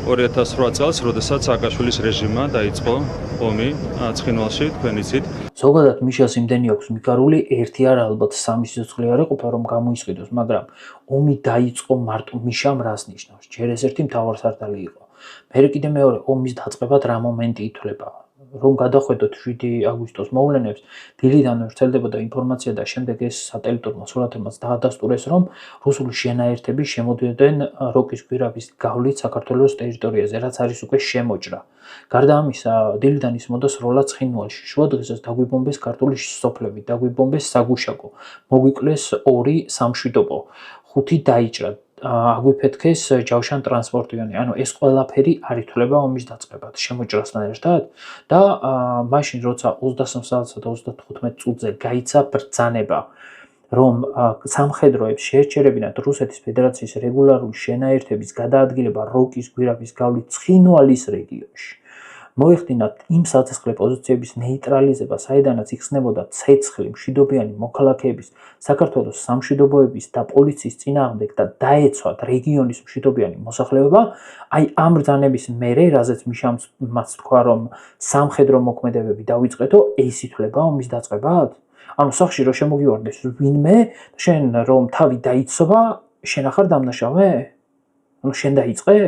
2008 წელს, როდესაც სააკაშვილის რეჟიმმა დაიწყო ომი ცხინვალში, თქვენ იცით. ზოგადად მიშას იმდენი აქვს მიგარული, ერთი არ ალბათ სამი სიცოცხლე არ ეყოფა რომ გამოისყიდოს, მაგრამ ომი დაიწყო მარტო მიშამ რას ნიშნავს? ჯერ ეს ერთი მთავარსარდალი იყო. მერე კიდე მეორე ომის დაწყებად რა მომენტი ითვლება? რომ გადახვედოთ 7 აგვისტოს მოვლენებს, დილიდან ვრცელდებოდა ინფორმაცია და შემდეგ ეს სატელიტურმა სურათებმაც დაადასტურეს, რომ რუსული შენაერთები შემოდიოდნენ როკის გვირაბის გავლით საქართველოს ტერიტორიაზე, რაც არის უკვე შემოჭრა. გარდა ამისა, დილიდან ისმოდა სროლა ცხინვალში. შუა დღესაც დაგვიბომბეს ქართული სოფლები, დაგვიბომბეს საგუშაგო, მოგვიკლეს 2 სამშვიდობო, 5 დაიჭრა. აგვიფეთქეს ჯავშან ტრანსპორტიონი. ანუ ეს ყველაფერი არ ითვლება ომის დაწყებად, შემოჭრასთან ერთად და მაშინ როცა 23 საათსა და 35 წუთზე გაიცა ბრძანება, რომ სამხედროებს შეეჩერებინათ რუსეთის ფედერაციის რეგულარული შენაერთების გადაადგილება როკის გვირაბის გავლით ცხინვალის რეგიონში. მოეხდინათ იმ საცეცხლე პოზიციების ნეიტრალიზება, საიდანაც იხსნებოდა ცეცხლი მშვიდობიანი მოქალაქეების, საქართველოს სამშვიდობოების და პოლიციის წინააღმდეგ და დაეცვათ რეგიონის მშვიდობიანი მოსახლეობა, აი ამ ბრძანების მერე, რაზეც მიშამაც თქვა, რომ სამხედრო მოქმედებები დავიწყეთო, ეს ითვლება ომის დაწყებად? ანუ სახში რომ შემოგივარდეს ვინმე, შენ რომ თავი დაიცვა, შენ ახარ დამნაშავე? ანუ შენ დაიწყე?